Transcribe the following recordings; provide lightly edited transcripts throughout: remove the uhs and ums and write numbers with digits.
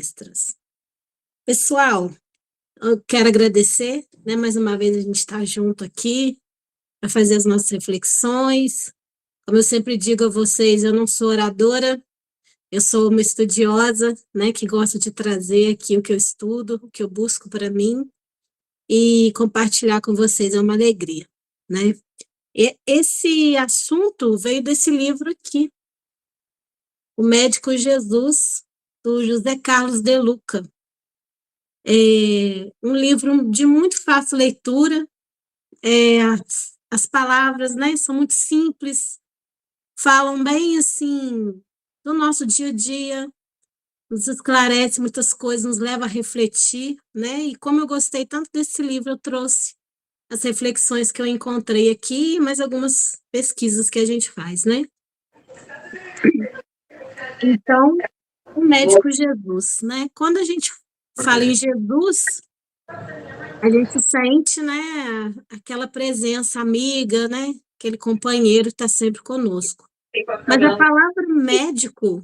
Extras. Pessoal, eu quero agradecer, né, mais uma vez a gente está junto aqui para fazer as nossas reflexões. Como eu sempre digo a vocês, eu não sou oradora, eu sou uma estudiosa, né, que gosta de trazer aqui o que eu estudo, o que eu busco para mim e compartilhar com vocês é uma alegria, né? E esse assunto veio desse livro aqui, O Médico Jesus, do José Carlos de Luca. É um livro de muito fácil leitura, as palavras, né, são muito simples, falam bem, assim, do nosso dia a dia, nos esclarece muitas coisas, nos leva a refletir, né, e como eu gostei tanto desse livro, eu trouxe as reflexões que eu encontrei aqui, mais algumas pesquisas que a gente faz, né. Então, o médico Jesus, né, quando a gente fala em Jesus, a gente sente, né, aquela presença amiga, né, aquele companheiro que está sempre conosco. Mas a palavra médico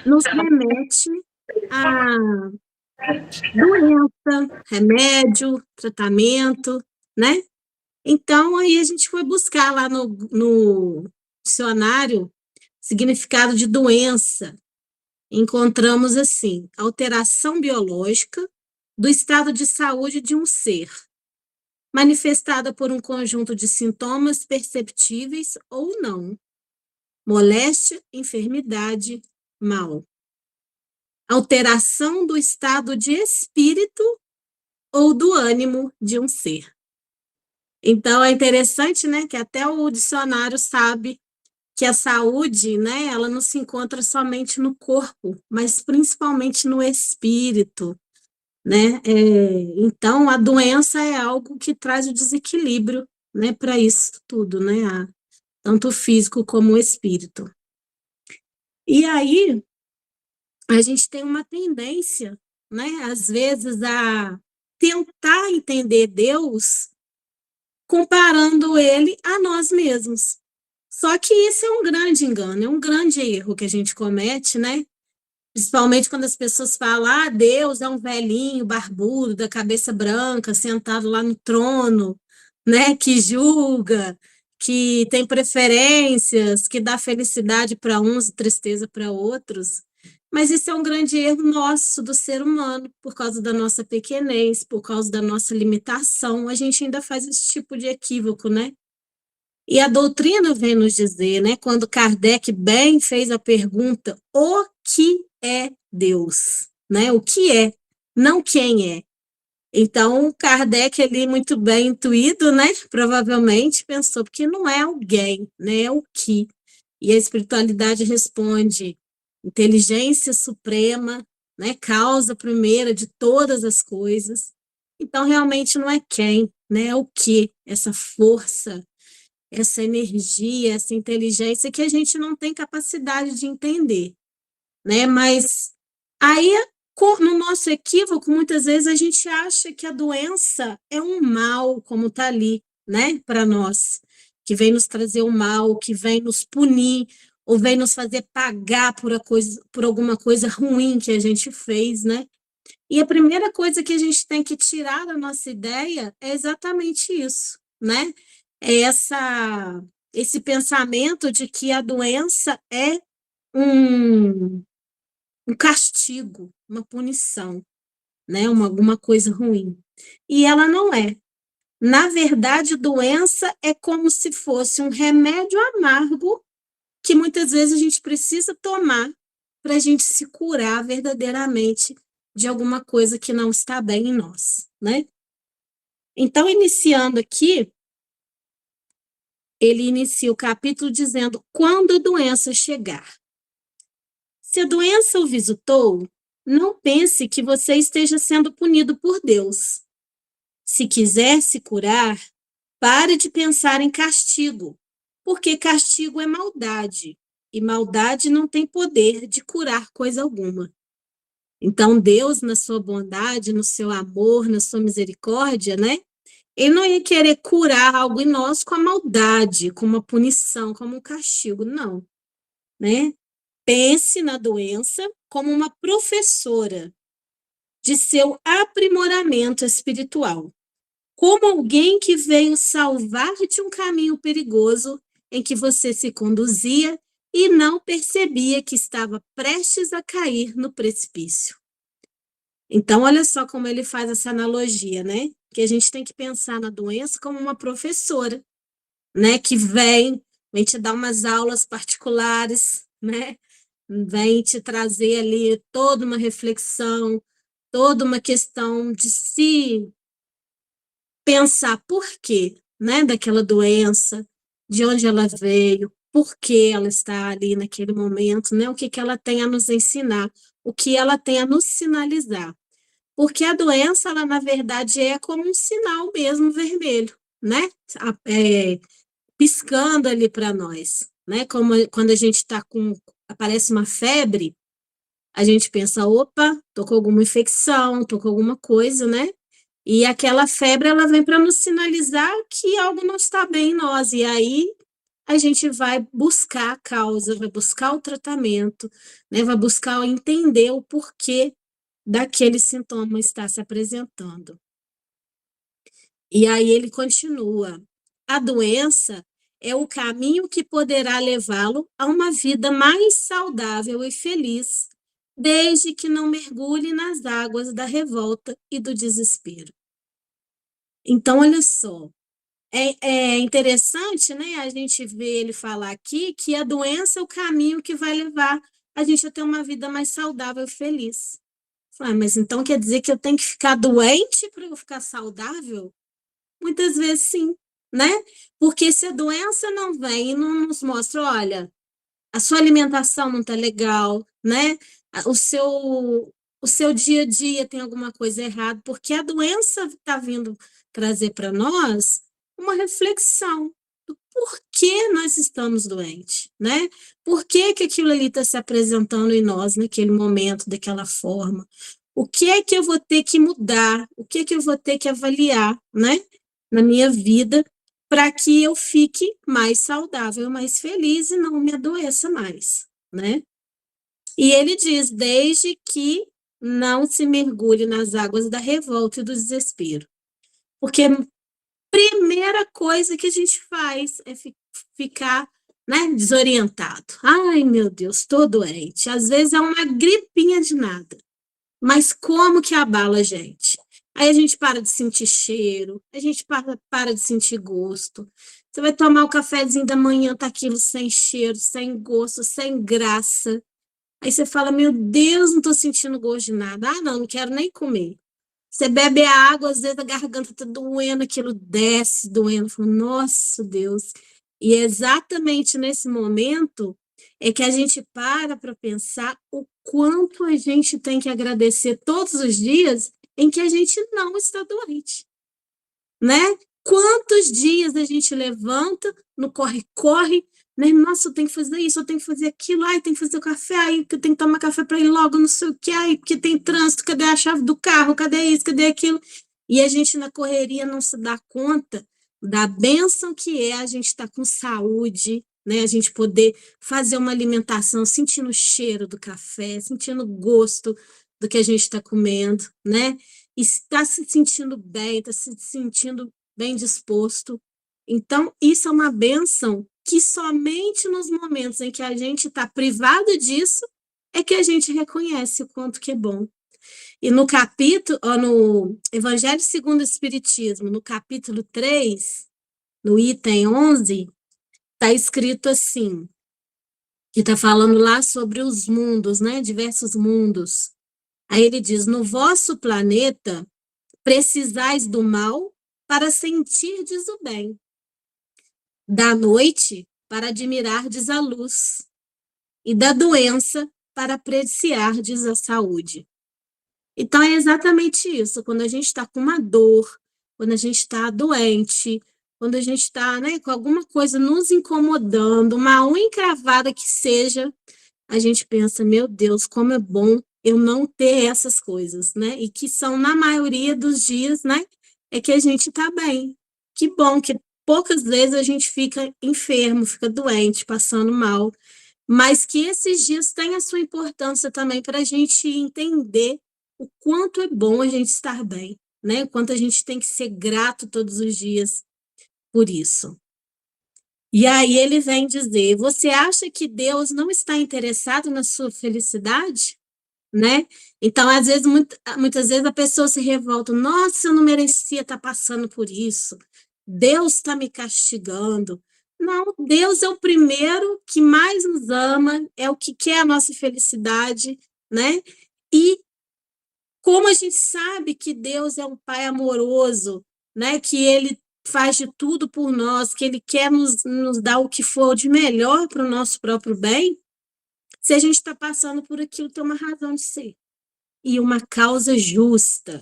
nos remete a doença, remédio, tratamento, né? Então, aí a gente foi buscar lá no dicionário significado de doença. Encontramos assim, alteração biológica do estado de saúde de um ser, manifestada por um conjunto de sintomas perceptíveis ou não, moléstia, enfermidade, mal. Alteração do estado de espírito ou do ânimo de um ser. Então, é interessante, né, que até o dicionário sabe que a saúde, né, ela não se encontra somente no corpo, mas principalmente no espírito, né? Então, a doença é algo que traz o desequilíbrio, né, para isso tudo, né? Tanto o físico como o espírito. E aí, a gente tem uma tendência, né, às vezes, a tentar entender Deus comparando ele a nós mesmos. Só que isso é um grande engano, é um grande erro que a gente comete, né? Principalmente quando as pessoas falam, ah, Deus é um velhinho barbudo, da cabeça branca, sentado lá no trono, né, que julga, que tem preferências, que dá felicidade para uns e tristeza para outros. Mas isso é um grande erro nosso, do ser humano, por causa da nossa pequenez, por causa da nossa limitação. A gente ainda faz esse tipo de equívoco, né? E a doutrina vem nos dizer, né, quando Kardec bem fez a pergunta, o que é Deus? Né? O que é, não quem é. Então, Kardec, ali, muito bem intuído, né, provavelmente pensou, porque não é alguém, né, é o que. E a espiritualidade responde, inteligência suprema, né, causa primeira de todas as coisas. Então, realmente não é quem, né, é o que, essa força, essa energia, essa inteligência que a gente não tem capacidade de entender, né? Mas aí, no nosso equívoco, muitas vezes a gente acha que a doença é um mal, como está ali, né, para nós, que vem nos trazer o mal, que vem nos punir, ou vem nos fazer pagar por alguma coisa ruim que a gente fez, né? E a primeira coisa que a gente tem que tirar da nossa ideia é exatamente isso, né? É esse pensamento de que a doença é um, um castigo, uma punição, né? Alguma coisa ruim. E ela não é. Na verdade, doença é como se fosse um remédio amargo que muitas vezes a gente precisa tomar para a gente se curar verdadeiramente de alguma coisa que não está bem em nós, né? Então, iniciando aqui, ele inicia o capítulo dizendo, quando a doença chegar. Se a doença o visitou, não pense que você esteja sendo punido por Deus. Se quiser se curar, pare de pensar em castigo, porque castigo é maldade, e maldade não tem poder de curar coisa alguma. Então, Deus, na sua bondade, no seu amor, na sua misericórdia, né? Ele não ia querer curar algo em nós com a maldade, com uma punição, como um castigo, não, né? pense na doença como uma professora de seu aprimoramento espiritual, como alguém que veio salvar de um caminho perigoso em que você se conduzia e não percebia que estava prestes a cair no precipício. Então, olha só como ele faz essa analogia, né? Que a gente tem que pensar na doença como uma professora, né? Que vem te dar umas aulas particulares, né? Vem te trazer ali toda uma reflexão, toda uma questão de se pensar por quê, né, daquela doença, de onde ela veio, por que ela está ali naquele momento, né, o que que ela tem a nos ensinar, o que ela tem a nos sinalizar. Porque a doença, ela na verdade é como um sinal mesmo vermelho, né, piscando ali para nós, né, como quando a gente está aparece uma febre, a gente pensa, opa, tô com alguma infecção, tô com alguma coisa, né? E aquela febre, ela vem para nos sinalizar que algo não está bem em nós. E aí a gente vai buscar a causa, vai buscar o tratamento, né? Vai buscar entender o porquê daquele sintoma estar se apresentando. E aí ele continua: a doença é o caminho que poderá levá-lo a uma vida mais saudável e feliz, desde que não mergulhe nas águas da revolta e do desespero. Então, olha só, é interessante, né, a gente ver ele falar aqui que a doença é o caminho que vai levar a gente a ter uma vida mais saudável e feliz. Mas então quer dizer que eu tenho que ficar doente para eu ficar saudável? Muitas vezes sim, né? Porque se a doença não vem e não nos mostra, olha, a sua alimentação não está legal, né? O seu dia a dia tem alguma coisa errada, porque a doença está vindo trazer para nós uma reflexão do porquê nós estamos doentes, né? Por que que aquilo ali está se apresentando em nós naquele momento, daquela forma? O que é que eu vou ter que mudar? O que é que eu vou ter que avaliar, né? Na minha vida, para que eu fique mais saudável, mais feliz e não me adoeça mais, né? E ele diz, desde que não se mergulhe nas águas da revolta e do desespero. Porque a primeira coisa que a gente faz é ficar, né, desorientado. Ai, meu Deus, estou doente. Às vezes é uma gripinha de nada. Mas como que abala a gente? Aí a gente para de sentir cheiro, a gente para de sentir gosto. Você vai tomar o cafezinho da manhã, tá aquilo sem cheiro, sem gosto, sem graça. Aí você fala, meu Deus, não estou sentindo gosto de nada. Ah, não quero nem comer. Você bebe a água, às vezes a garganta está doendo, aquilo desce doendo. Fala, nossa, Deus. E é exatamente nesse momento é que a gente para pensar o quanto a gente tem que agradecer todos os dias em que a gente não está doente, né? Quantos dias a gente levanta no corre-corre, né? Nossa, eu tenho que fazer isso, eu tenho que fazer aquilo, ai, tem que fazer o café, ai, eu tenho que tomar café para ir logo, não sei o que, ai, porque tem trânsito, cadê a chave do carro, cadê isso, cadê aquilo? E a gente na correria não se dá conta da bênção que é a gente estar com saúde, né? A gente poder fazer uma alimentação sentindo o cheiro do café, sentindo o gosto do que a gente está comendo, né? E está se sentindo bem, está se sentindo bem disposto. Então, isso é uma bênção que somente nos momentos em que a gente está privado disso é que a gente reconhece o quanto que é bom. E no capítulo, no Evangelho segundo o Espiritismo, no capítulo 3, no item 11, está escrito assim, que está falando lá sobre os mundos, né? Diversos mundos. Aí ele diz, no vosso planeta, precisais do mal para sentirdes o bem, da noite para admirardes a luz, e da doença para apreciardes a saúde. Então, é exatamente isso. Quando a gente está com uma dor, quando a gente está doente, quando a gente está, né, com alguma coisa nos incomodando, uma unha encravada que seja, a gente pensa, meu Deus, como é bom eu não ter essas coisas, né? E que são, na maioria dos dias, né, é que a gente está bem. Que bom que poucas vezes a gente fica enfermo, fica doente, passando mal. mas que esses dias têm a sua importância também para a gente entender o quanto é bom a gente estar bem, né? O quanto a gente tem que ser grato todos os dias por isso. E aí ele vem dizer: você acha que Deus não está interessado na sua felicidade? Né? Então, às vezes, muitas vezes a pessoa se revolta: nossa, eu não merecia estar passando por isso, Deus está me castigando. Não, Deus é o primeiro que mais nos ama, é o que quer a nossa felicidade, né? E como a gente sabe que Deus é um Pai amoroso, né? Que Ele faz de tudo por nós, que Ele quer nos dar o que for de melhor para o nosso próprio bem, se a gente está passando por aquilo, tem uma razão de ser e uma causa justa,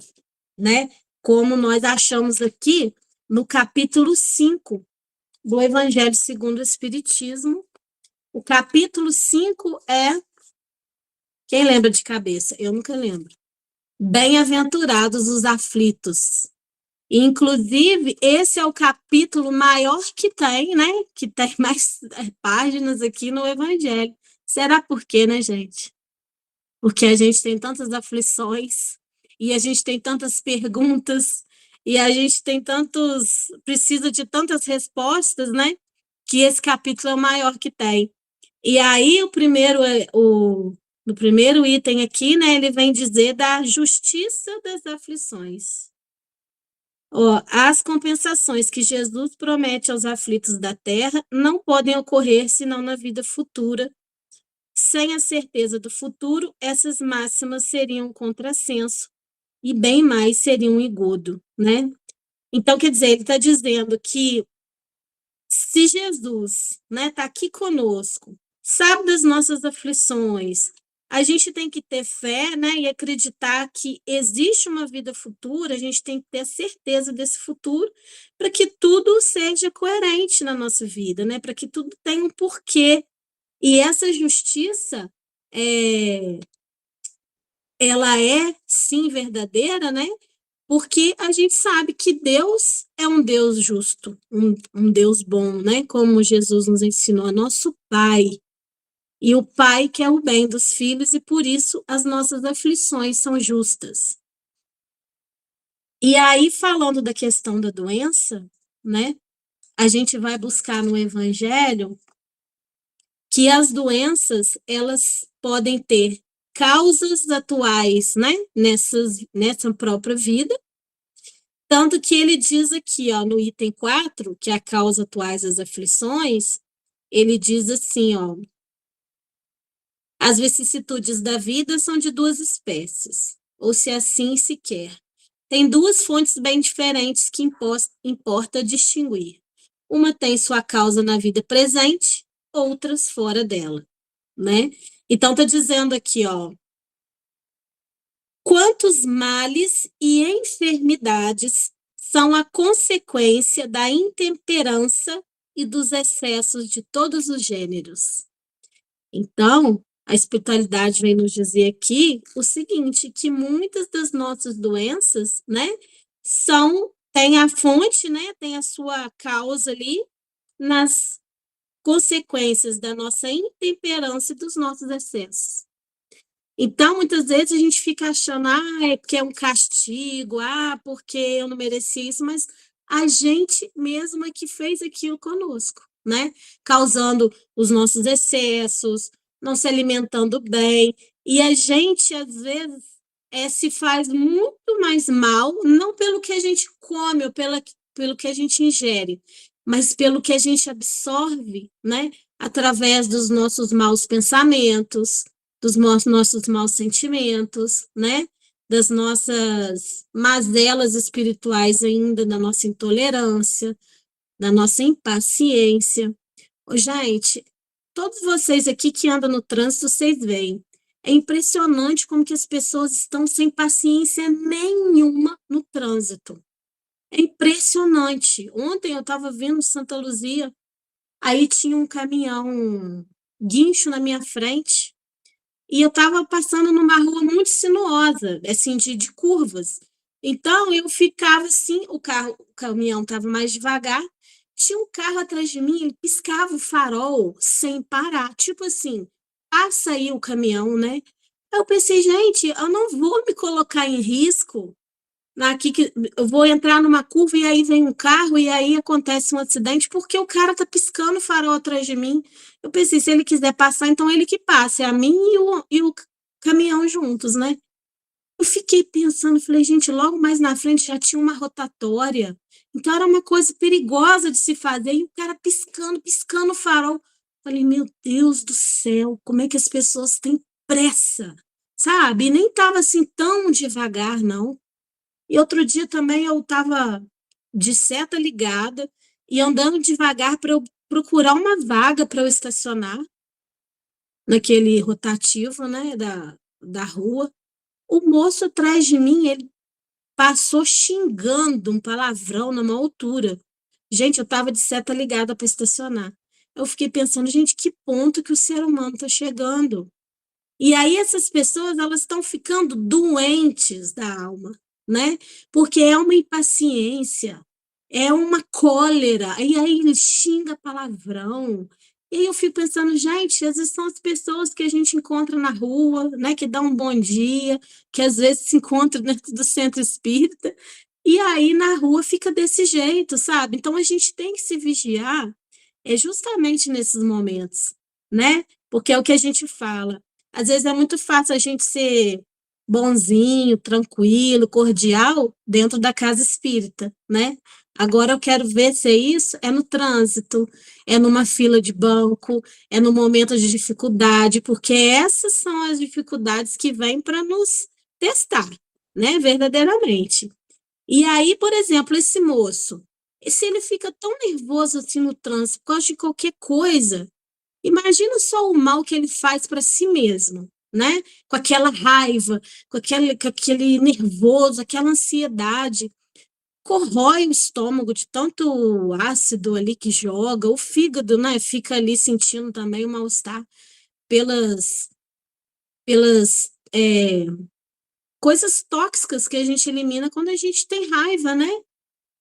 né? Como nós achamos aqui no capítulo 5 do Evangelho segundo o Espiritismo. O capítulo 5 é... Quem lembra de cabeça? Eu nunca lembro. Bem-aventurados os aflitos. Inclusive, esse é o capítulo maior que tem, né? Que tem mais páginas aqui no Evangelho. Será por quê, né, gente? Porque a gente tem tantas aflições, e a gente tem tantas perguntas, e a gente tem precisa de tantas respostas, né? Que esse capítulo é o maior que tem. E aí, no primeiro item aqui, né, ele vem dizer da justiça das aflições. Ó, as compensações que Jesus promete aos aflitos da terra não podem ocorrer senão na vida futura. Sem a certeza do futuro, essas máximas seriam um contrassenso e bem mais seriam um engodo, né? Então, quer dizer, ele está dizendo que se Jesus, né, está aqui conosco, sabe das nossas aflições, a gente tem que ter fé, né, e acreditar que existe uma vida futura, a gente tem que ter a certeza desse futuro para que tudo seja coerente na nossa vida, né, para que tudo tenha um porquê. E essa justiça, ela é, sim, verdadeira, né? Porque a gente sabe que Deus é um Deus justo, um Deus bom, né? Como Jesus nos ensinou, nosso Pai. E o Pai quer o bem dos filhos e por isso as nossas aflições são justas. E aí, falando da questão da doença, né? A gente vai buscar no Evangelho que as doenças, elas podem ter causas atuais, né? Nessa própria vida. Tanto que ele diz aqui, ó, no item 4, que é a causa atuais das aflições, ele diz assim, ó: as vicissitudes da vida são de duas espécies, ou se assim se quer. Tem duas fontes bem diferentes que importa distinguir. Uma tem sua causa na vida presente, outras fora dela, né? Então, tá dizendo aqui, ó: quantos males e enfermidades são a consequência da intemperança e dos excessos de todos os gêneros. Então, a espiritualidade vem nos dizer aqui o seguinte, que muitas das nossas doenças, né, tem a fonte, né, tem a sua causa ali nas consequências da nossa intemperança e dos nossos excessos. Então, muitas vezes a gente fica achando, é porque é um castigo, porque eu não merecia isso, mas a gente mesma que fez aquilo conosco, né? Causando os nossos excessos, não se alimentando bem, e a gente, às vezes, se faz muito mais mal, não pelo que a gente come ou pelo que a gente ingere, mas pelo que a gente absorve, né? Através dos nossos maus pensamentos, dos nossos maus sentimentos, né? Das nossas mazelas espirituais ainda, da nossa intolerância, da nossa impaciência. Gente, todos vocês aqui que andam no trânsito, vocês veem. É impressionante como que as pessoas estão sem paciência nenhuma no trânsito. É impressionante. Ontem eu estava vindo Santa Luzia, aí tinha um caminhão guincho na minha frente, e eu estava passando numa rua muito sinuosa, assim, de curvas. Então, eu ficava assim, o caminhão estava mais devagar, tinha um carro atrás de mim, ele piscava o farol sem parar, tipo assim, passa aí o caminhão, né? Aí eu pensei, gente, eu não vou me colocar em risco aqui que eu vou entrar numa curva e aí vem um carro e aí acontece um acidente porque o cara tá piscando o farol atrás de mim. Eu pensei, se ele quiser passar, então ele que passe, a mim e o caminhão juntos, né? Eu fiquei pensando, falei, gente, logo mais na frente já tinha uma rotatória, então era uma coisa perigosa de se fazer, e o cara piscando, piscando o farol. Falei, meu Deus do céu, como é que as pessoas têm pressa, sabe? E nem estava assim tão devagar, não. E outro dia também eu estava de seta ligada e andando devagar para eu procurar uma vaga para eu estacionar naquele rotativo, né, da rua. O moço atrás de mim, ele passou xingando um palavrão numa altura. Gente, eu estava de seta ligada para estacionar. Eu fiquei pensando, gente, que ponto que o ser humano está chegando? E aí essas pessoas, elas estão ficando doentes da alma, né? Porque é uma impaciência, é uma cólera, e aí ele xinga palavrão. E aí eu fico pensando, gente, às vezes são as pessoas que a gente encontra na rua, né, que dá um bom dia, que às vezes se encontra dentro do centro espírita, e aí na rua fica desse jeito, sabe? Então a gente tem que se vigiar, é justamente nesses momentos, né? Porque é o que a gente fala. Às vezes é muito fácil a gente ser bonzinho, tranquilo, cordial dentro da casa espírita, né? Agora eu quero ver se é isso, é no trânsito, é numa fila de banco, é no momento de dificuldade, porque essas são as dificuldades que vêm para nos testar, né, verdadeiramente. E aí, por exemplo, esse moço, se ele fica tão nervoso assim no trânsito, por causa de qualquer coisa, imagina só o mal que ele faz para si mesmo, né? Com aquela raiva, com aquele nervoso, aquela ansiedade, corrói o estômago de tanto ácido ali que joga, o fígado, né? Fica ali sentindo também o mal-estar pelas coisas tóxicas que a gente elimina quando a gente tem raiva, né?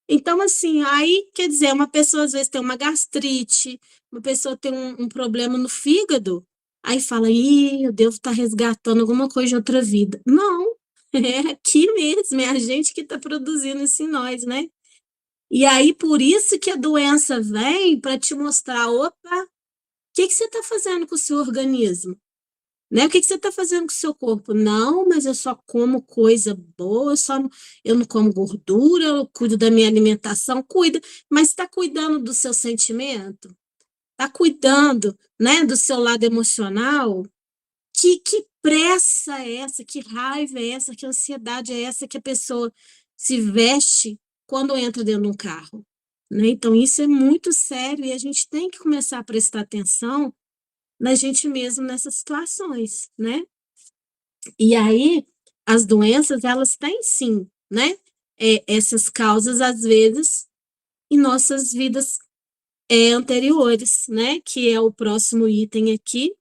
Então, assim, aí, quer dizer, uma pessoa às vezes tem uma gastrite, uma pessoa tem um problema no fígado, aí fala, ih, eu devo estar resgatando alguma coisa de outra vida. Não, é aqui mesmo, é a gente que está produzindo isso em nós, né? E aí, por isso que a doença vem para te mostrar, opa, o que que você está fazendo com o seu organismo? Né? O que que você está fazendo com o seu corpo? Não, mas eu só como coisa boa, eu não como gordura, eu cuido da minha alimentação, cuida, mas está cuidando do seu sentimento? Está cuidando, né, do seu lado emocional? Que pressa é essa? Que raiva é essa? Que ansiedade é essa que a pessoa se veste quando entra dentro de um carro? Né? Então, isso é muito sério e a gente tem que começar a prestar atenção na gente mesmo nessas situações, né? E aí, as doenças, elas têm sim, né? Essas causas, às vezes, em nossas vidas anteriores, né? Que é o próximo item aqui,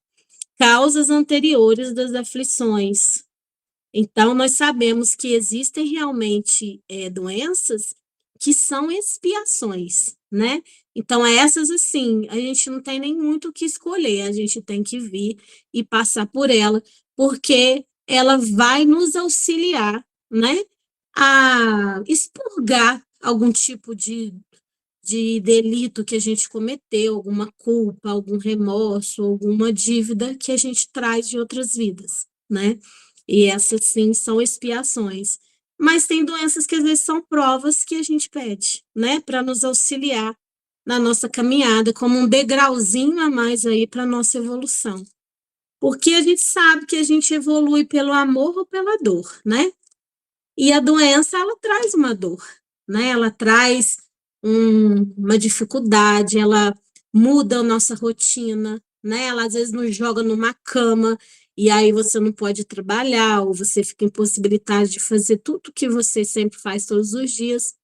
causas anteriores das aflições. Então, nós sabemos que existem realmente doenças que são expiações, né? Então, essas, assim, a gente não tem nem muito o que escolher, a gente tem que vir e passar por ela, porque ela vai nos auxiliar, né? A expurgar algum tipo de delito que a gente cometeu, alguma culpa, algum remorso, alguma dívida que a gente traz de outras vidas, né? E essas sim são expiações. Mas tem doenças que às vezes são provas que a gente pede, né, para nos auxiliar na nossa caminhada, como um degrauzinho a mais aí para a nossa evolução. Porque a gente sabe que a gente evolui pelo amor ou pela dor, né? E a doença, ela traz uma dor, né? Ela traz uma dificuldade, ela muda a nossa rotina, né? Ela às vezes nos joga numa cama e aí você não pode trabalhar ou você fica impossibilitado de fazer tudo que você sempre faz todos os dias.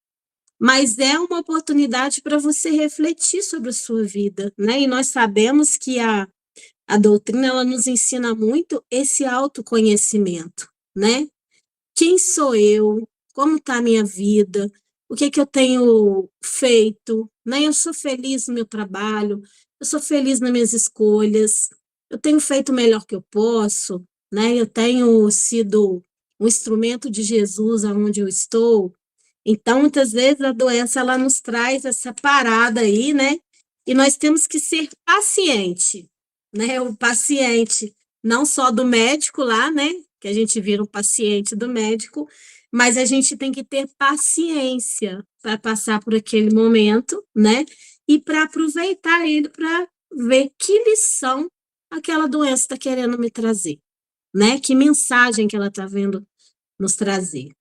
Mas é uma oportunidade para você refletir sobre a sua vida, né? E nós sabemos que a doutrina ela nos ensina muito esse autoconhecimento, né? Quem sou eu? Como está a minha vida? O que que eu tenho feito? né? Eu sou feliz no meu trabalho, eu sou feliz nas minhas escolhas, eu tenho feito o melhor que eu posso, né? Eu tenho sido um instrumento de Jesus aonde eu estou. Então, muitas vezes a doença ela nos traz essa parada aí, né? E nós temos que ser paciente, né? O paciente, não só do médico lá, né? Que a gente vira um paciente do médico, mas a gente tem que ter paciência para passar por aquele momento, né? E para aproveitar ele para ver que lição aquela doença está querendo me trazer, né? Que mensagem que ela está vendo nos trazer.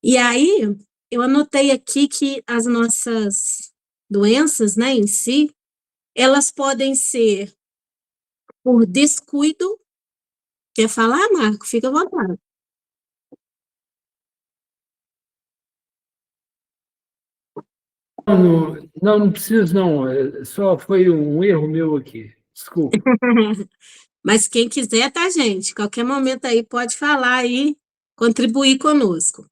E aí, eu anotei aqui que as nossas doenças, né, em si, elas podem ser por descuido. Quer falar, Marco? Fica à vontade. Não preciso, não. Só foi um erro meu aqui. Desculpa. Mas quem quiser, tá, gente? Qualquer momento aí pode falar e contribuir conosco.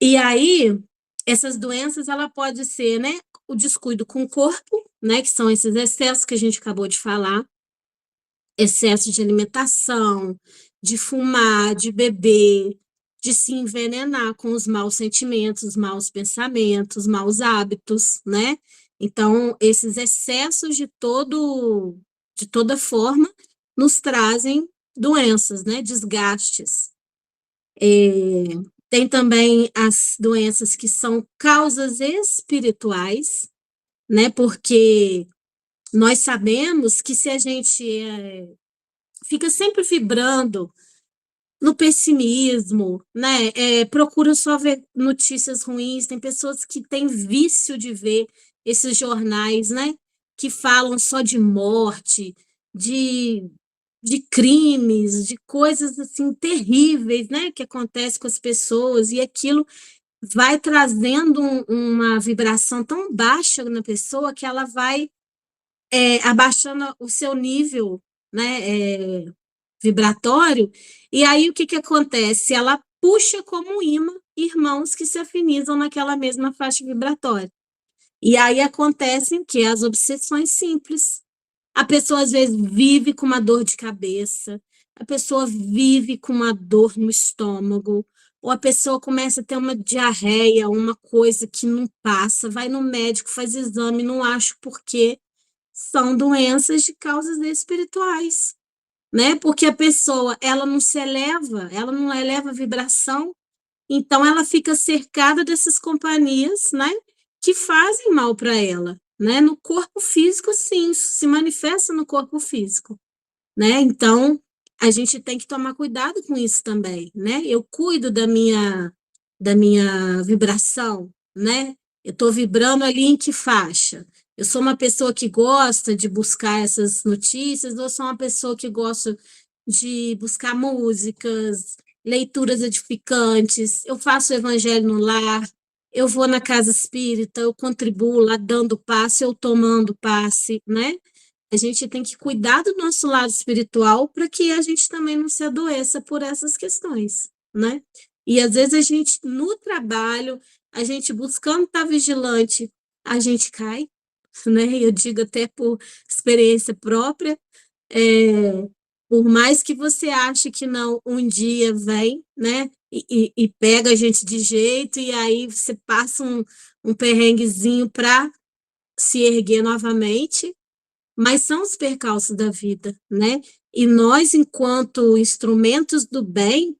E aí, essas doenças, ela pode ser, né, o descuido com o corpo, né, que são esses excessos que a gente acabou de falar, excesso de alimentação, de fumar, de beber, de se envenenar com os maus sentimentos, maus pensamentos, maus hábitos, né? Então, esses excessos de toda forma nos trazem doenças, né? Desgastes. Tem também as doenças que são causas espirituais, né? Porque nós sabemos que se a gente fica sempre vibrando no pessimismo, né? Procura só ver notícias ruins. Tem pessoas que têm vício de ver esses jornais, né? Que falam só de morte, de, de crimes, de coisas assim terríveis, né? Que acontecem com as pessoas e aquilo vai trazendo uma vibração tão baixa na pessoa que ela vai abaixando o seu nível, né? Vibratório, e aí o que, que acontece? Ela puxa como um imã irmãos que se afinizam naquela mesma faixa vibratória. E aí acontecem que as obsessões simples. A pessoa às vezes vive com uma dor de cabeça, a pessoa vive com uma dor no estômago, ou a pessoa começa a ter uma diarreia, uma coisa que não passa, vai no médico, faz exame, não acha por quê. São doenças de causas espirituais, né? Porque a pessoa, ela não se eleva, ela não eleva a vibração, então ela fica cercada dessas companhias, né? Que fazem mal para ela, né? No corpo físico, sim, isso se manifesta no corpo físico, né? Então, a gente tem que tomar cuidado com isso também, né? Eu cuido da minha vibração, né? Eu estou vibrando ali em que faixa? Eu sou uma pessoa que gosta de buscar essas notícias, ou sou uma pessoa que gosta de buscar músicas, leituras edificantes, eu faço o evangelho no lar, eu vou na casa espírita, eu contribuo lá dando passe, eu tomando passe, né? A gente tem que cuidar do nosso lado espiritual para que a gente também não se adoeça por essas questões, né? E às vezes a gente, no trabalho, a gente buscando estar vigilante, a gente cai, né? Eu digo até por experiência própria, por mais que você ache que não, um dia vem, né? E pega a gente de jeito, e aí você passa um perrenguezinho para se erguer novamente, mas são os percalços da vida, né? E nós, enquanto instrumentos do bem,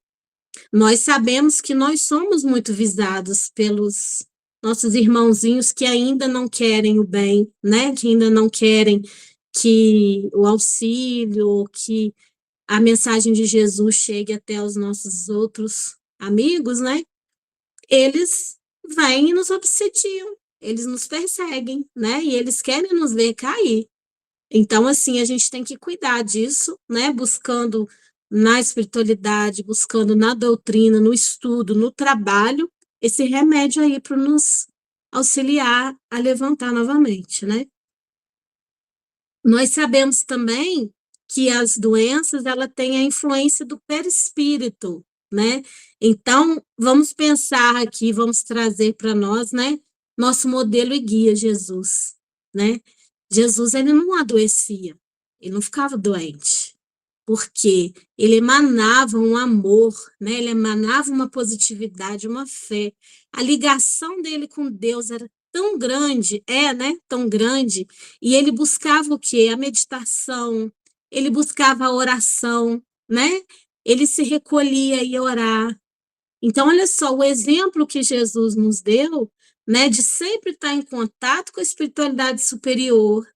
nós sabemos que nós somos muito visados pelos nossos irmãozinhos que ainda não querem o bem, né? Que ainda não querem que o auxílio, que a mensagem de Jesus chegue até os nossos outros amigos, né? Eles vêm e nos obsediam, eles nos perseguem, né? E eles querem nos ver cair. Então, assim, a gente tem que cuidar disso, né? Buscando na espiritualidade, buscando na doutrina, no estudo, no trabalho, esse remédio aí para nos auxiliar a levantar novamente, né? Nós sabemos também que as doenças, ela têm a influência do perispírito, né? Então, vamos pensar aqui, vamos trazer para nós, né? nosso modelo e guia, Jesus, né? Jesus, ele não adoecia, ele não ficava doente, porque ele emanava um amor, né? Ele emanava uma positividade, uma fé. A ligação dele com Deus era tão grande, né? Tão grande, e ele buscava o quê? A meditação, ele buscava a oração, né? Ele se recolhia e orar. Então, olha só, o exemplo que Jesus nos deu, né, de sempre estar em contato com a espiritualidade superior,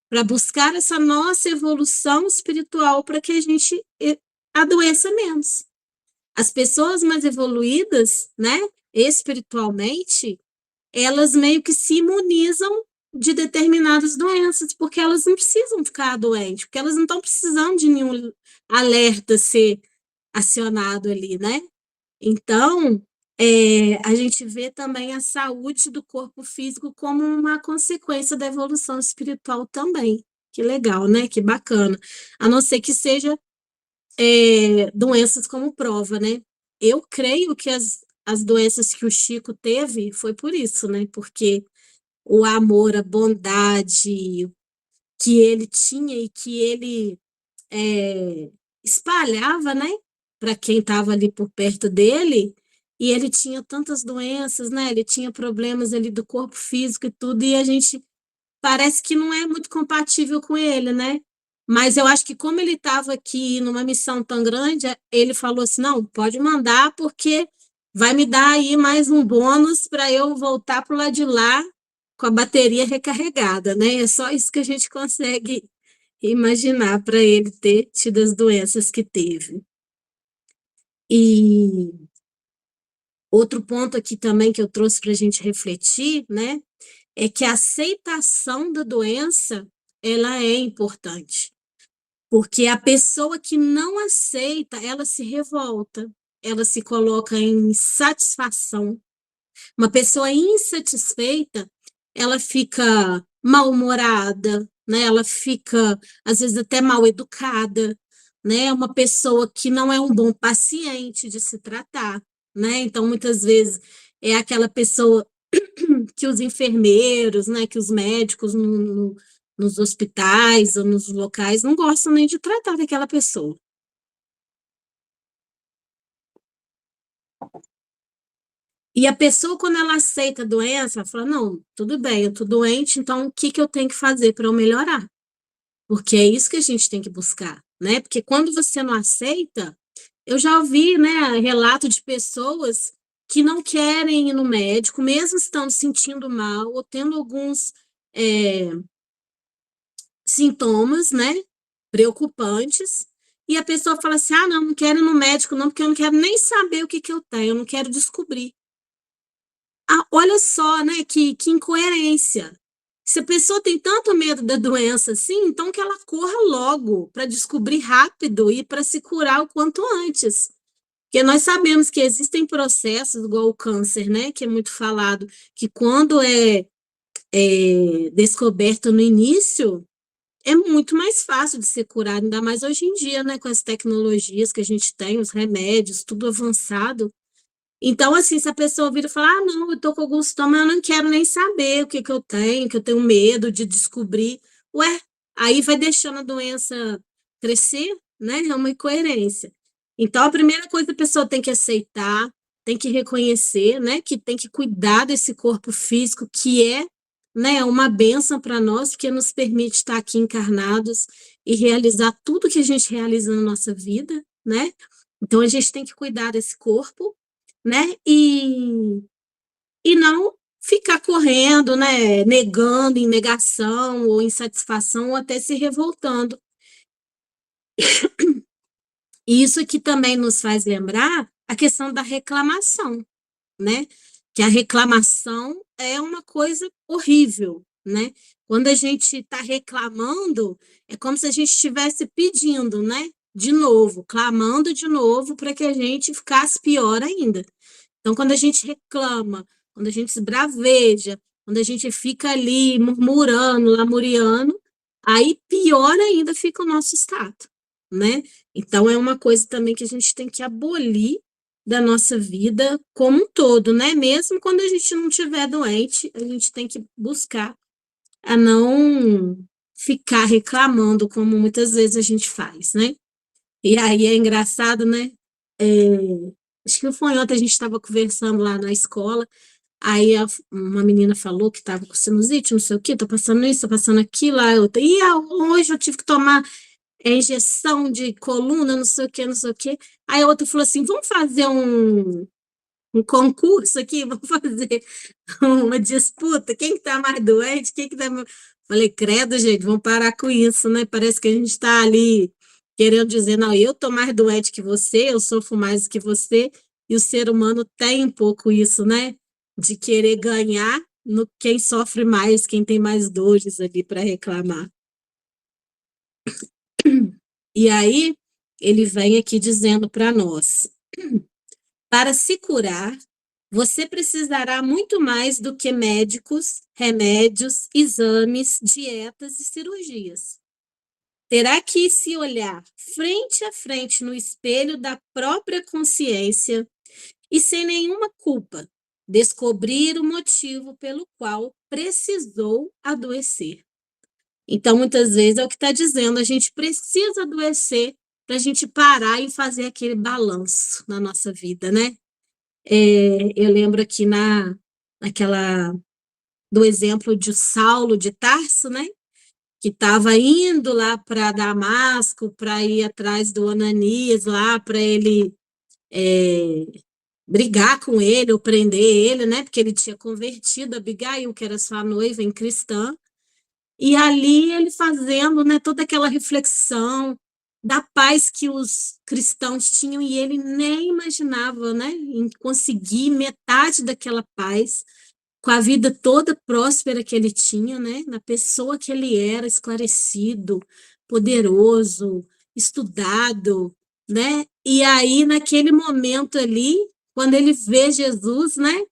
para buscar essa nossa evolução espiritual, para que a gente adoeça menos. As pessoas mais evoluídas, né, espiritualmente, elas meio que se imunizam de determinadas doenças, porque elas não precisam ficar doentes, porque elas não estão precisando de nenhum alerta ser acionado ali, né? Então, a gente vê também a saúde do corpo físico como uma consequência da evolução espiritual também. Que legal, né? Que bacana. A não ser que seja doenças como prova, né? Eu creio que as doenças que o Chico teve foi por isso, né? Porque o amor, a bondade que ele tinha e que ele espalhava, né, para quem estava ali por perto dele, e ele tinha tantas doenças, né, ele tinha problemas ali do corpo físico e tudo, e a gente parece que não é muito compatível com ele, né? Mas eu acho que como ele estava aqui numa missão tão grande, ele falou assim, não, pode mandar, porque vai me dar aí mais um bônus para eu voltar para o lado de lá com a bateria recarregada, né? É só isso que a gente consegue imaginar para ele ter tido as doenças que teve. E outro ponto aqui também que eu trouxe para a gente refletir, né, é que a aceitação da doença, ela é importante, porque a pessoa que não aceita, ela se revolta, ela se coloca em insatisfação. Uma pessoa insatisfeita, ela fica mal-humorada, né? Ela fica, às vezes, até mal educada, né? Uma pessoa que não é um bom paciente de se tratar, né? Então, muitas vezes, é aquela pessoa que os enfermeiros, né? Que os médicos nos hospitais ou nos locais não gostam nem de tratar daquela pessoa. E a pessoa, quando ela aceita a doença, ela fala, não, tudo bem, eu tô doente, então o que que eu tenho que fazer para eu melhorar? Porque é isso que a gente tem que buscar, né? Porque quando você não aceita, eu já ouvi, né, relato de pessoas que não querem ir no médico, mesmo estando sentindo mal ou tendo alguns sintomas, né, preocupantes, e a pessoa fala assim, ah, não, não quero ir no médico não, porque eu não quero nem saber o que que eu tenho, eu não quero descobrir. Ah, olha só, né, que incoerência. Se a pessoa tem tanto medo da doença assim, então que ela corra logo para descobrir rápido e para se curar o quanto antes. Porque nós sabemos que existem processos, igual o câncer, né, que é muito falado, que quando é descoberto no início, é muito mais fácil de ser curado, ainda mais hoje em dia, né, com as tecnologias que a gente tem, os remédios, tudo avançado. Então, assim, se a pessoa vira e fala, ah, não, eu tô com algum sintoma, eu não quero nem saber o que que eu tenho, que eu tenho medo de descobrir. Ué, aí vai deixando a doença crescer, né? É uma incoerência. Então, a primeira coisa a pessoa tem que aceitar, tem que reconhecer, né? Que tem que cuidar desse corpo físico, que é, né, uma bênção para nós, porque nos permite estar aqui encarnados e realizar tudo que a gente realiza na nossa vida, né? Então, a gente tem que cuidar desse corpo, né? E não ficar correndo, né? Negando, em negação ou insatisfação, ou até se revoltando. E isso aqui também nos faz lembrar a questão da reclamação, né? Que a reclamação é uma coisa horrível, né? Quando a gente está reclamando, é como se a gente estivesse pedindo, né? De novo, clamando de novo para que a gente ficasse pior ainda. Então, quando a gente reclama, quando a gente esbraveja, quando a gente fica ali murmurando, lamuriando, aí pior ainda fica o nosso estado, né? Então, é uma coisa também que a gente tem que abolir, da nossa vida como um todo, né? Mesmo quando a gente não estiver doente, a gente tem que buscar a não ficar reclamando, como muitas vezes a gente faz, né? E aí é engraçado, né? Acho que foi ontem, a gente estava conversando lá na escola, aí uma menina falou que estava com sinusite, não sei o quê, tô passando isso, tô passando aquilo, aí outra, hoje eu tive que tomar injeção de coluna, não sei o quê, não sei o quê. Aí a outra falou assim, vamos fazer um concurso aqui, vamos fazer uma disputa, quem que tá mais doente, quem que tá... Falei, credo, gente, vamos parar com isso, né? Parece que a gente está ali querendo dizer, não, eu tô mais doente que você, eu sofro mais que você, e o ser humano tem um pouco isso, né? De querer ganhar no quem sofre mais, quem tem mais dores ali para reclamar. E aí, ele vem aqui dizendo para nós, para se curar, você precisará muito mais do que médicos, remédios, exames, dietas e cirurgias. Terá que se olhar frente a frente no espelho da própria consciência e, sem nenhuma culpa, descobrir o motivo pelo qual precisou adoecer. Então, muitas vezes é o que está dizendo, a gente precisa adoecer para a gente parar e fazer aquele balanço na nossa vida, né? Eu lembro aqui naquela do exemplo de Saulo de Tarso, né? Que estava indo lá para Damasco para ir atrás do Ananias lá para ele brigar com ele ou prender ele, né? Porque ele tinha convertido a Abigail, que era sua noiva em cristã. E ali ele fazendo, né, toda aquela reflexão da paz que os cristãos tinham e ele nem imaginava, né, em conseguir metade daquela paz com a vida toda próspera que ele tinha, né, na pessoa que ele era, esclarecido, poderoso, estudado, né? E aí naquele momento ali, quando ele vê Jesus, né,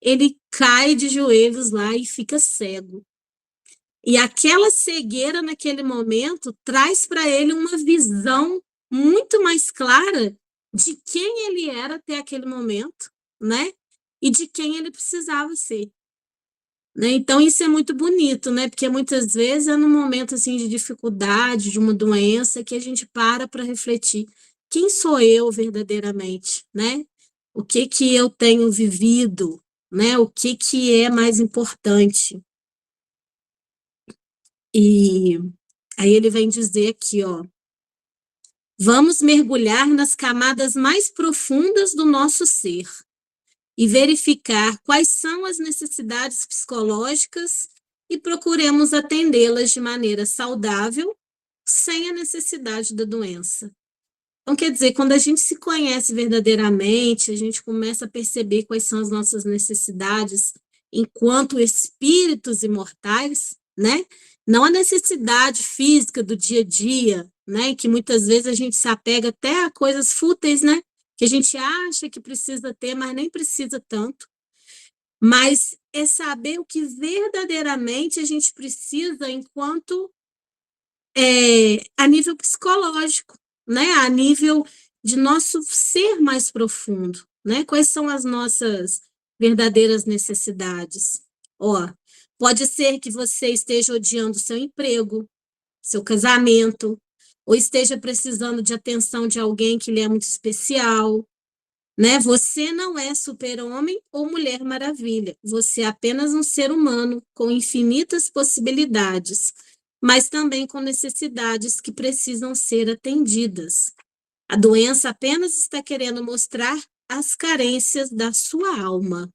ele cai de joelhos lá e fica cego. E aquela cegueira naquele momento traz para ele uma visão muito mais clara de quem ele era até aquele momento, né? E de quem ele precisava ser. Né? Então, isso é muito bonito, né? Porque muitas vezes é num momento assim, de dificuldade, de uma doença, que a gente para refletir. Quem sou eu verdadeiramente, né? O que que eu tenho vivido, né? O que que é mais importante? E aí ele vem dizer aqui, ó, vamos mergulhar nas camadas mais profundas do nosso ser e verificar quais são as necessidades psicológicas e procuremos atendê-las de maneira saudável, sem a necessidade da doença. Então, quer dizer, quando a gente se conhece verdadeiramente, a gente começa a perceber quais são as nossas necessidades enquanto espíritos imortais, né? Não a necessidade física do dia a dia, né? Que muitas vezes a gente se apega até a coisas fúteis, né? Que a gente acha que precisa ter, mas nem precisa tanto. Mas é saber o que verdadeiramente a gente precisa enquanto a nível psicológico, né? A nível de nosso ser mais profundo, né? Quais são as nossas verdadeiras necessidades? Ó, pode ser que você esteja odiando seu emprego, seu casamento, ou esteja precisando de atenção de alguém que lhe é muito especial, né? Você não é super-homem ou mulher maravilha. Você é apenas um ser humano com infinitas possibilidades, mas também com necessidades que precisam ser atendidas. A doença apenas está querendo mostrar as carências da sua alma.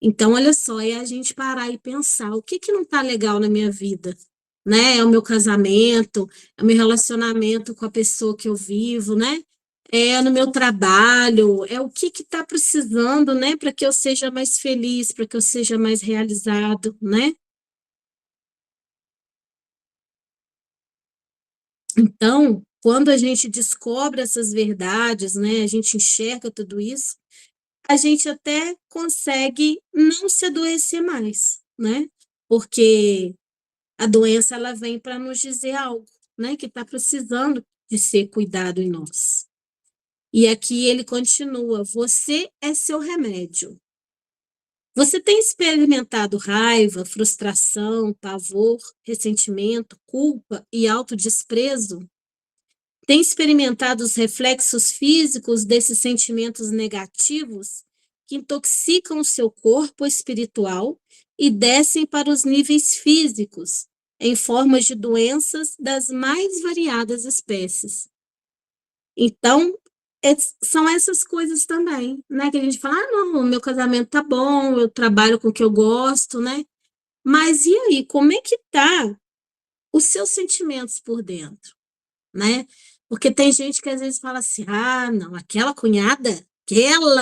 Então, olha só, é a gente parar e pensar, o que que não está legal na minha vida? Né? É o meu casamento, é o meu relacionamento com a pessoa que eu vivo, né? É no meu trabalho, é o que está precisando, né? Para que eu seja mais feliz, para que eu seja mais realizado, né? Então, quando a gente descobre essas verdades, né? A gente enxerga tudo isso, a gente até consegue não se adoecer mais, né? Porque a doença ela vem para nos dizer algo, né? Que está precisando de ser cuidado em nós. E aqui ele continua: você é seu remédio. Você tem experimentado raiva, frustração, pavor, ressentimento, culpa e autodesprezo? Tem experimentado os reflexos físicos desses sentimentos negativos que intoxicam o seu corpo espiritual e descem para os níveis físicos, em formas de doenças das mais variadas espécies? Então, são essas coisas também, né? Que a gente fala, não, meu casamento tá bom, eu trabalho com o que eu gosto, né? Mas e aí, como é que tá os seus sentimentos por dentro, né? Porque tem gente que às vezes fala assim, não, aquela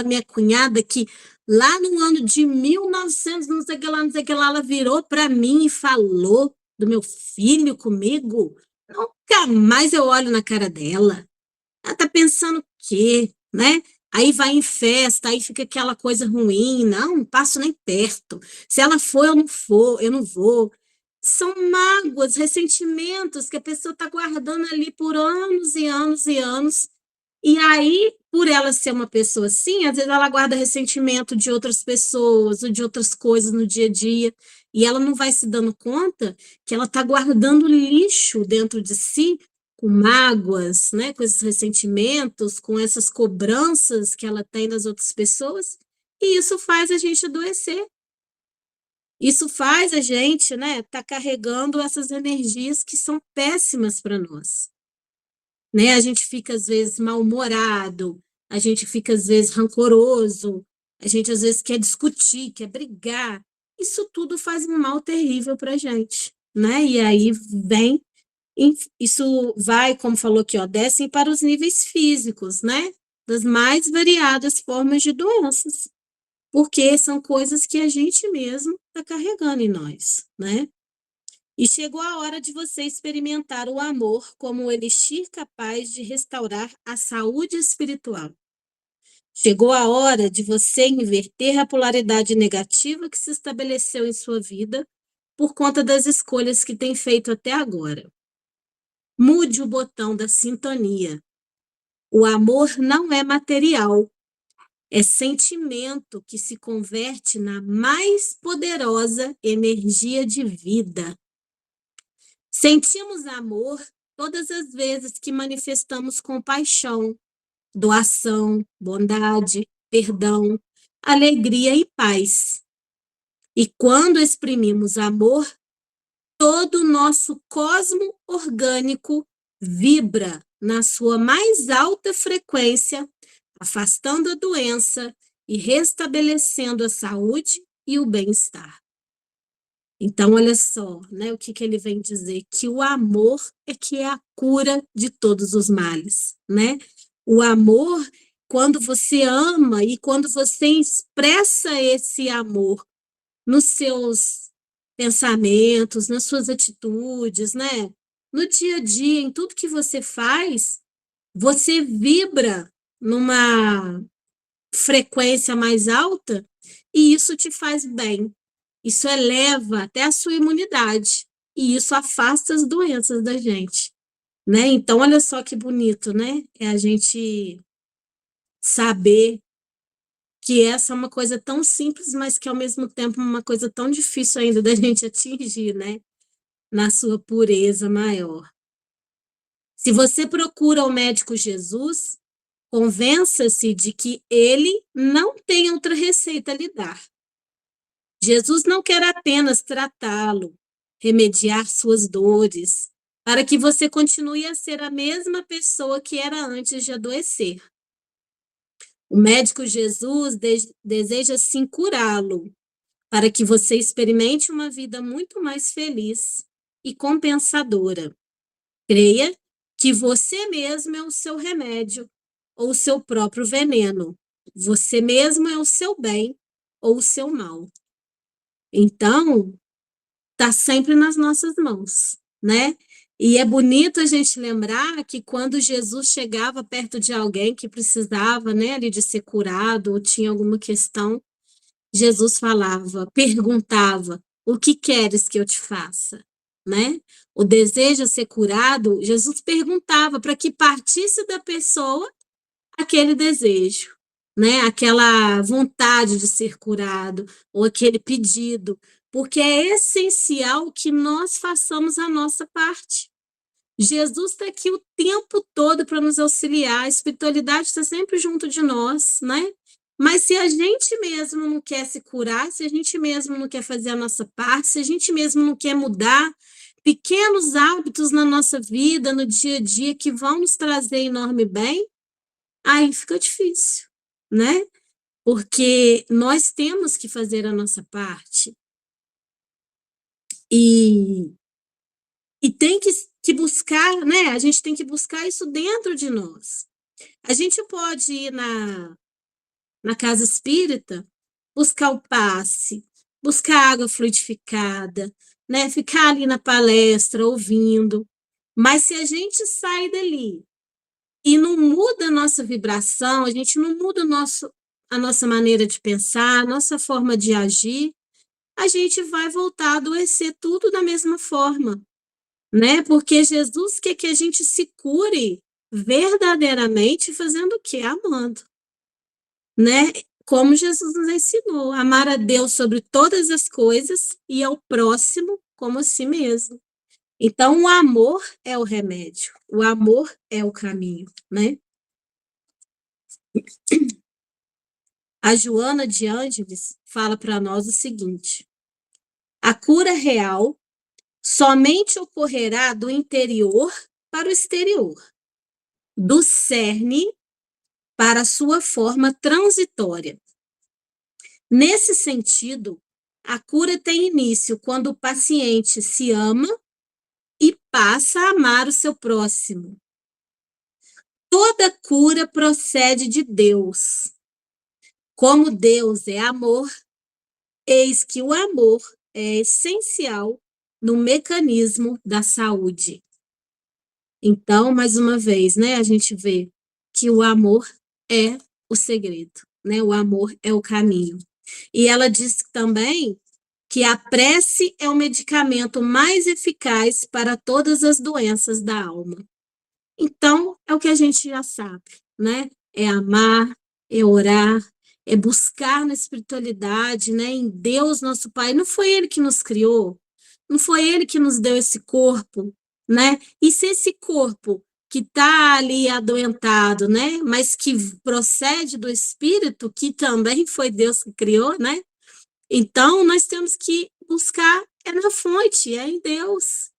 minha cunhada que lá no ano de 1900, não sei o que lá, não sei o que lá, ela virou para mim e falou do meu filho comigo, nunca mais eu olho na cara dela. Ela tá pensando o quê, né? Aí vai em festa, aí fica aquela coisa ruim, não passo nem perto. Se ela for, eu não vou. São mágoas, ressentimentos que a pessoa está guardando ali por anos e anos e anos. E aí, por ela ser uma pessoa assim, às vezes ela guarda ressentimento de outras pessoas ou de outras coisas no dia a dia, e ela não vai se dando conta que ela está guardando lixo dentro de si, com mágoas, né, com esses ressentimentos, com essas cobranças que ela tem das outras pessoas, e isso faz a gente adoecer. Isso faz a gente, né, tá carregando essas energias que são péssimas para nós, né? A gente fica às vezes mal-humorado, a gente fica às vezes rancoroso, a gente às vezes quer discutir, quer brigar. Isso tudo faz um mal terrível para a gente, né? E aí vem, isso vai, como falou aqui, ó, descem para os níveis físicos, né? Das mais variadas formas de doenças, porque são coisas que a gente mesmo está carregando em nós, né? E chegou a hora de você experimentar o amor como um elixir capaz de restaurar a saúde espiritual. Chegou a hora de você inverter a polaridade negativa que se estabeleceu em sua vida por conta das escolhas que tem feito até agora. Mude o botão da sintonia. O amor não é material, é sentimento que se converte na mais poderosa energia de vida. Sentimos amor todas as vezes que manifestamos compaixão, doação, bondade, perdão, alegria e paz. E quando exprimimos amor, todo o nosso cosmo orgânico vibra na sua mais alta frequência, afastando a doença e restabelecendo a saúde e o bem-estar. Então, olha só, né, o que ele vem dizer, que o amor é que é a cura de todos os males, né? O amor, quando você ama e quando você expressa esse amor nos seus pensamentos, nas suas atitudes, né? No dia a dia, em tudo que você faz, você vibra numa frequência mais alta e isso te faz bem. Isso eleva até a sua imunidade e isso afasta as doenças da gente, né? Então, olha só que bonito, né? É a gente saber que essa é uma coisa tão simples, mas que ao mesmo tempo é uma coisa tão difícil ainda da gente atingir, né? Na sua pureza maior. Se você procura o médico Jesus, convença-se de que ele não tem outra receita a lhe dar. Jesus não quer apenas tratá-lo, remediar suas dores, para que você continue a ser a mesma pessoa que era antes de adoecer. O médico Jesus deseja sim curá-lo, para que você experimente uma vida muito mais feliz e compensadora. Creia que você mesmo é o seu remédio ou o seu próprio veneno. Você mesmo é o seu bem ou o seu mal. Então, está sempre nas nossas mãos, né? E é bonito a gente lembrar que quando Jesus chegava perto de alguém que precisava, né, ali de ser curado ou tinha alguma questão, Jesus falava, perguntava, o que queres que eu te faça, né? O desejo de ser curado, Jesus perguntava para que partisse da pessoa aquele desejo, né? Aquela vontade de ser curado, ou aquele pedido, porque é essencial que nós façamos a nossa parte. Jesus está aqui o tempo todo para nos auxiliar, a espiritualidade está sempre junto de nós, né? Mas se a gente mesmo não quer se curar, se a gente mesmo não quer fazer a nossa parte, se a gente mesmo não quer mudar pequenos hábitos na nossa vida, no dia a dia, que vão nos trazer enorme bem, aí fica difícil, né? Porque nós temos que fazer a nossa parte. E tem que buscar, né? A gente tem que buscar isso dentro de nós. A gente pode ir na casa espírita, buscar o passe, buscar água fluidificada, né? Ficar ali na palestra ouvindo. Mas se a gente sai dali e não muda a nossa vibração, a gente não muda a nossa maneira de pensar, a nossa forma de agir, a gente vai voltar a adoecer tudo da mesma forma, né? Porque Jesus quer que a gente se cure verdadeiramente fazendo o quê? Amando, né? Como Jesus nos ensinou, amar a Deus sobre todas as coisas e ao próximo como a si mesmo. Então, o amor é o remédio, o amor é o caminho, né? A Joana de Ângeles fala para nós o seguinte: a cura real somente ocorrerá do interior para o exterior, do cerne para a sua forma transitória. Nesse sentido, a cura tem início quando o paciente se ama e passa a amar o seu próximo. Toda cura procede de Deus. Como Deus é amor, eis que o amor é essencial no mecanismo da saúde. Então, mais uma vez, né, a gente vê que o amor é o segredo, né? O amor é o caminho. E ela diz também que a prece é o medicamento mais eficaz para todas as doenças da alma. Então, é o que a gente já sabe, né? É amar, é orar, é buscar na espiritualidade, né? Em Deus, nosso Pai. Não foi Ele que nos criou, não foi Ele que nos deu esse corpo, né? E se esse corpo que está ali adoentado, né? Mas que procede do Espírito, que também foi Deus que criou, né? Então, nós temos que buscar é na fonte, é em Deus,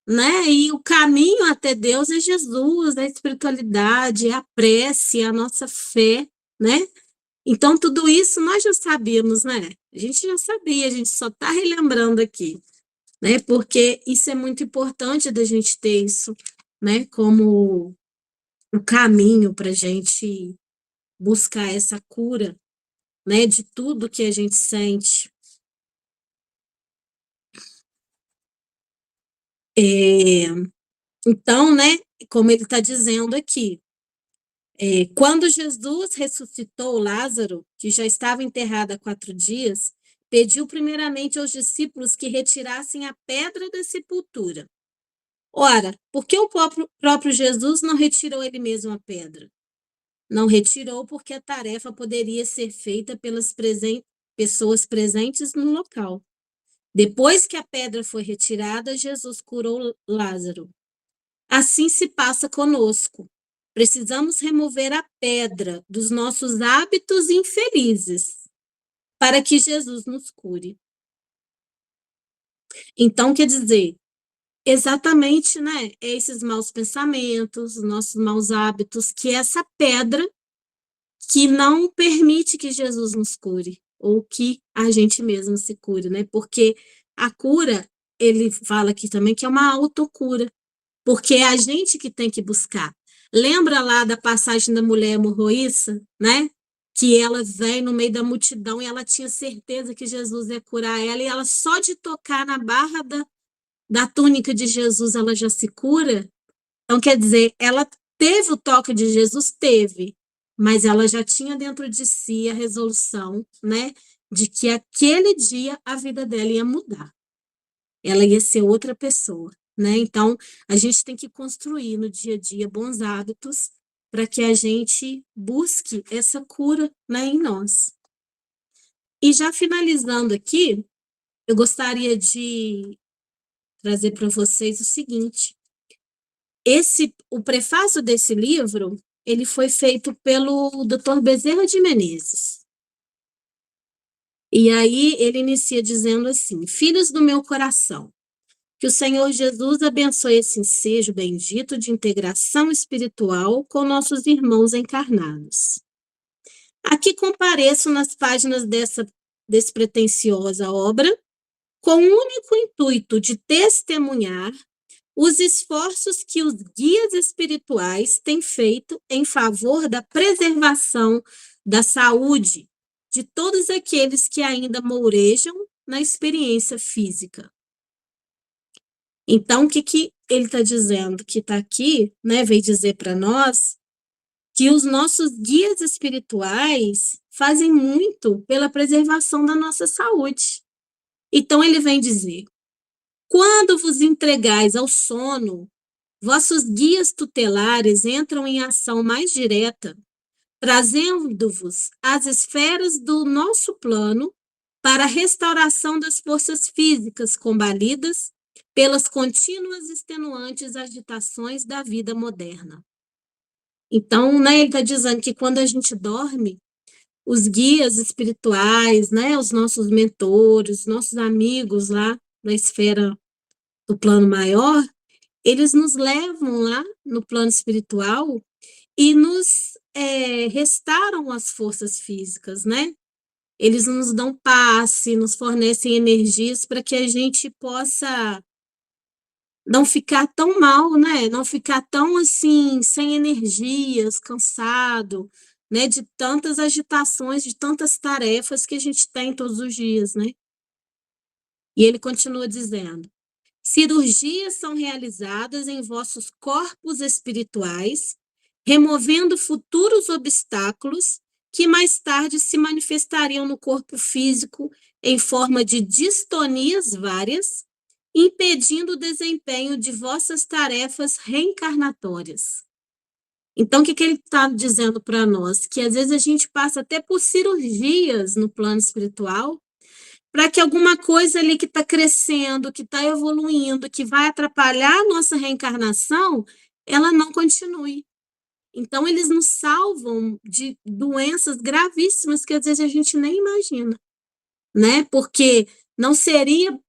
né? E o caminho até Deus é Jesus, é a espiritualidade, é a prece, é a nossa fé, né? Então, tudo isso nós já sabíamos, né? A gente já sabia, a gente só está relembrando aqui, né? Porque isso é muito importante da gente ter isso, né? Como o caminho para a gente buscar essa cura, né? De tudo que a gente sente. Então, né? Como ele está dizendo aqui, quando Jesus ressuscitou Lázaro, que já estava enterrado há 4 dias, pediu primeiramente aos discípulos que retirassem a pedra da sepultura. Ora, por que o próprio Jesus não retirou ele mesmo a pedra? Não retirou porque a tarefa poderia ser feita pelas pessoas presentes no local. Depois que a pedra foi retirada, Jesus curou Lázaro. Assim se passa conosco. Precisamos remover a pedra dos nossos hábitos infelizes para que Jesus nos cure. Então, quer dizer, exatamente, né? Esses maus pensamentos, nossos maus hábitos, que é essa pedra que não permite que Jesus nos cure, ou que a gente mesmo se cure, né? Porque a cura, ele fala aqui também que é uma autocura, porque é a gente que tem que buscar. Lembra lá da passagem da mulher hemorroíça, né? Que ela vem no meio da multidão e ela tinha certeza que Jesus ia curar ela, e ela só de tocar na barra da túnica de Jesus, ela já se cura. Então, quer dizer, ela teve o toque de Jesus? Teve, mas ela já tinha dentro de si a resolução, né? De que aquele dia a vida dela ia mudar. Ela ia ser outra pessoa, né? Então, a gente tem que construir no dia a dia bons hábitos para que a gente busque essa cura, né, em nós. E já finalizando aqui, eu gostaria de trazer para vocês o seguinte: o prefácio desse livro, ele foi feito pelo Dr. Bezerra de Menezes. E aí ele inicia dizendo assim: filhos do meu coração, que o Senhor Jesus abençoe esse ensejo bendito de integração espiritual com nossos irmãos encarnados. Aqui compareço nas páginas dessa despretensiosa obra com o único intuito de testemunhar os esforços que os guias espirituais têm feito em favor da preservação da saúde de todos aqueles que ainda mourejam na experiência física. Então, o que ele está dizendo? Que está aqui, né, veio dizer para nós que os nossos guias espirituais fazem muito pela preservação da nossa saúde. Então, ele vem dizer: quando vos entregais ao sono, vossos guias tutelares entram em ação mais direta, trazendo-vos às esferas do nosso plano para a restauração das forças físicas combalidas pelas contínuas e extenuantes agitações da vida moderna. Então, né, ele está dizendo que quando a gente dorme, os guias espirituais, né, os nossos mentores, nossos amigos lá na esfera do plano maior, eles nos levam lá no plano espiritual e nos restauram as forças físicas, né? Eles nos dão passe, nos fornecem energias para que a gente possa não ficar tão mal, né? Não ficar tão assim, sem energias, cansado, né? De tantas agitações, de tantas tarefas que a gente tem todos os dias, né? E ele continua dizendo: cirurgias são realizadas em vossos corpos espirituais, removendo futuros obstáculos que mais tarde se manifestariam no corpo físico em forma de distonias várias, impedindo o desempenho de vossas tarefas reencarnatórias. Então, o que ele está dizendo para nós? Que às vezes a gente passa até por cirurgias no plano espiritual, para que alguma coisa ali que está crescendo, que está evoluindo, que vai atrapalhar a nossa reencarnação, ela não continue. Então, eles nos salvam de doenças gravíssimas que às vezes a gente nem imagina, né? Porque não seria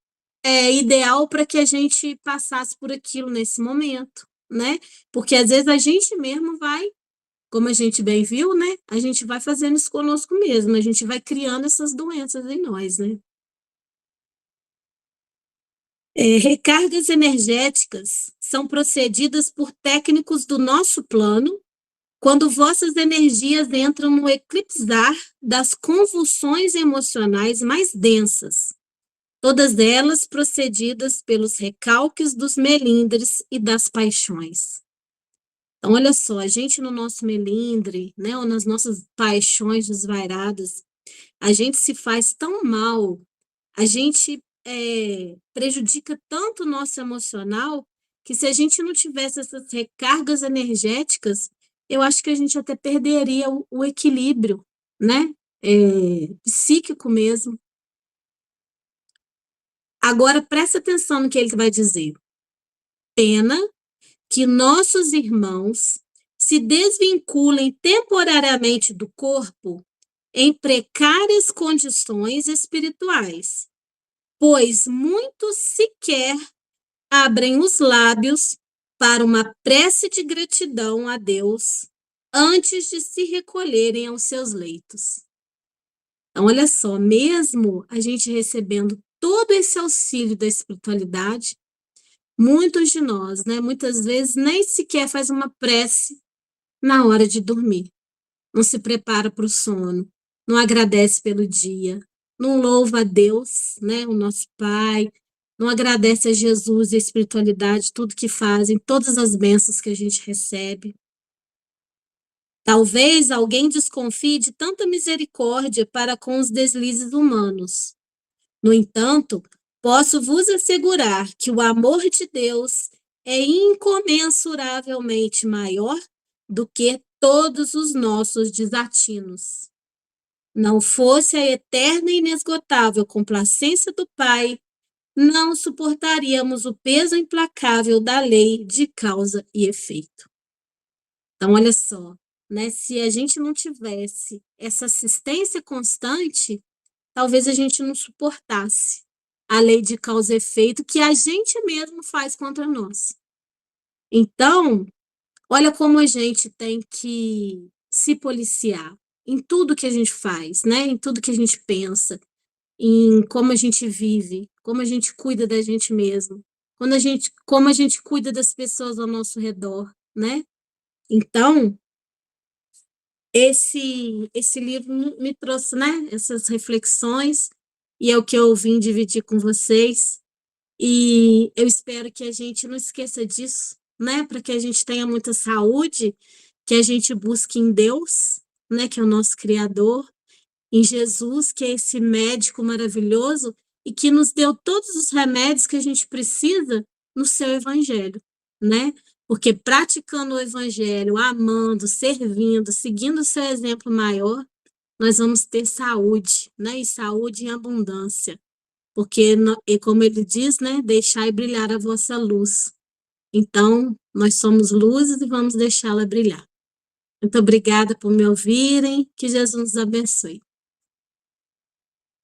ideal para que a gente passasse por aquilo nesse momento, né? Porque às vezes a gente mesmo vai, como a gente bem viu, né? A gente vai fazendo isso conosco mesmo, a gente vai criando essas doenças em nós, né? Recargas energéticas são procedidas por técnicos do nosso plano quando vossas energias entram no eclipsar das convulsões emocionais mais densas, todas elas procedidas pelos recalques dos melindres e das paixões. Então, olha só, a gente no nosso melindre, né, ou nas nossas paixões desvairadas, a gente se faz tão mal, a gente prejudica tanto o nosso emocional, que se a gente não tivesse essas recargas energéticas, eu acho que a gente até perderia o equilíbrio, né? Psíquico mesmo. Agora, presta atenção no que ele vai dizer. Pena que nossos irmãos se desvinculem temporariamente do corpo em precárias condições espirituais, pois muitos sequer abrem os lábios para uma prece de gratidão a Deus antes de se recolherem aos seus leitos. Então, olha só, mesmo a gente recebendo todo esse auxílio da espiritualidade, muitos de nós, né, muitas vezes nem sequer faz uma prece na hora de dormir, não se prepara para o sono, não agradece pelo dia, não louva a Deus, né, o nosso Pai, não agradece a Jesus e a espiritualidade, tudo que fazem, todas as bênçãos que a gente recebe. Talvez alguém desconfie de tanta misericórdia para com os deslizes humanos. No entanto, posso vos assegurar que o amor de Deus é incomensuravelmente maior do que todos os nossos desatinos. Não fosse a eterna e inesgotável complacência do Pai, não suportaríamos o peso implacável da lei de causa e efeito. Então, olha só, né? Se a gente não tivesse essa assistência constante, talvez a gente não suportasse a lei de causa e efeito que a gente mesmo faz contra nós. Então, olha como a gente tem que se policiar em tudo que a gente faz, né? Em tudo que a gente pensa, em como a gente vive, como a gente cuida da gente mesmo, como a gente cuida das pessoas ao nosso redor, né? Então, esse livro me trouxe, né, essas reflexões, e é o que eu vim dividir com vocês. E eu espero que a gente não esqueça disso, né, para que a gente tenha muita saúde, que a gente busque em Deus, né, que é o nosso Criador, em Jesus, que é esse médico maravilhoso e que nos deu todos os remédios que a gente precisa no seu evangelho, né? Porque praticando o evangelho, amando, servindo, seguindo o seu exemplo maior, nós vamos ter saúde, né? E saúde em abundância. Porque, e como ele diz, né? Deixai brilhar a vossa luz. Então, nós somos luzes e vamos deixá-la brilhar. Muito obrigada por me ouvirem. Que Jesus nos abençoe.